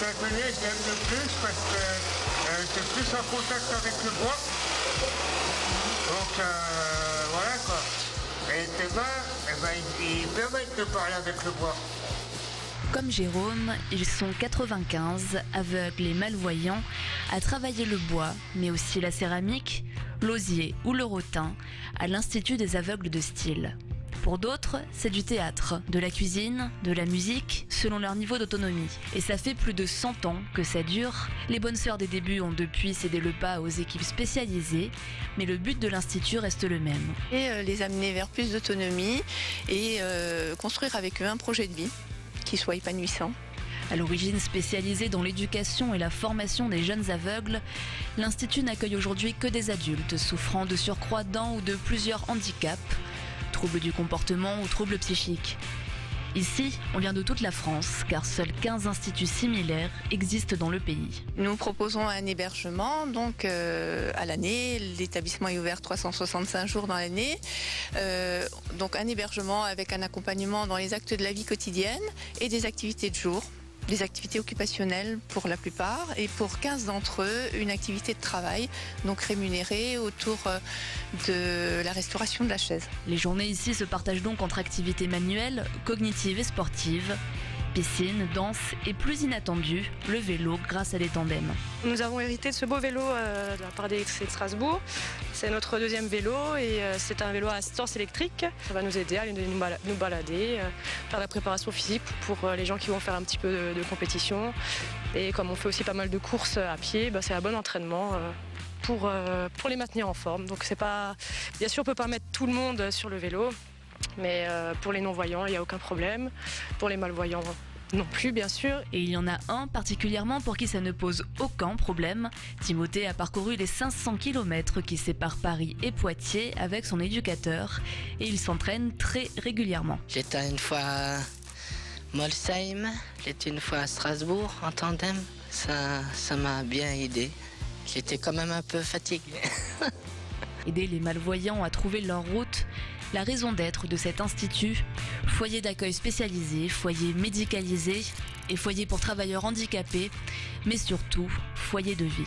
atelier, j'aime le plus parce que c'est plus en contact avec le bois. Donc voilà quoi. Et tes mains, ils permettent de parler avec le bois. Comme Jérôme, ils sont 95, aveugles et malvoyants, à travailler le bois, mais aussi la céramique, l'osier ou le rotin, à l'Institut des aveugles de Style. Pour d'autres, c'est du théâtre, de la cuisine, de la musique, selon leur niveau d'autonomie. Et ça fait plus de 100 ans que ça dure. Les bonnes sœurs des débuts ont depuis cédé le pas aux équipes spécialisées, mais le but de l'Institut reste le même. Et les amener vers plus d'autonomie et construire avec eux un projet de vie qui soit épanouissant. À l'origine spécialisée dans l'éducation et la formation des jeunes aveugles, l'Institut n'accueille aujourd'hui que des adultes souffrant de surcroît d'un ou de plusieurs handicaps, troubles du comportement ou troubles psychiques. Ici, on vient de toute la France, car seuls 15 instituts similaires existent dans le pays. Nous proposons un hébergement donc à l'année. L'établissement est ouvert 365 jours dans l'année. Donc un hébergement avec un accompagnement dans les actes de la vie quotidienne et des activités de jour. Des activités occupationnelles pour la plupart et pour 15 d'entre eux, une activité de travail, donc rémunérée autour de la restauration de la chaise. Les journées ici se partagent donc entre activités manuelles, cognitives et sportives, piscine, danse et plus inattendu, le vélo grâce à des tandems. Nous avons hérité de ce beau vélo de la part des de Strasbourg. C'est notre deuxième vélo et c'est un vélo à assistance électrique. Ça va nous aider à nous balader, faire la préparation physique pour les gens qui vont faire un petit peu de compétition. Et comme on fait aussi pas mal de courses à pied, c'est un bon entraînement pour les maintenir en forme. Donc c'est pas, bien sûr on ne peut pas mettre tout le monde sur le vélo, mais pour les non-voyants il n'y a aucun problème. Pour les malvoyants non plus, bien sûr. Et il y en a un particulièrement pour qui ça ne pose aucun problème. Timothée a parcouru les 500 km qui séparent Paris et Poitiers avec son éducateur et il s'entraîne très régulièrement. J'étais une fois à Molsheim, j'étais une fois à Strasbourg en tandem. Ça m'a bien aidé. J'étais quand même un peu fatigué. Aider les malvoyants à trouver leur route, la raison d'être de cet institut, foyer d'accueil spécialisé, foyer médicalisé et foyer pour travailleurs handicapés, mais surtout foyer de vie.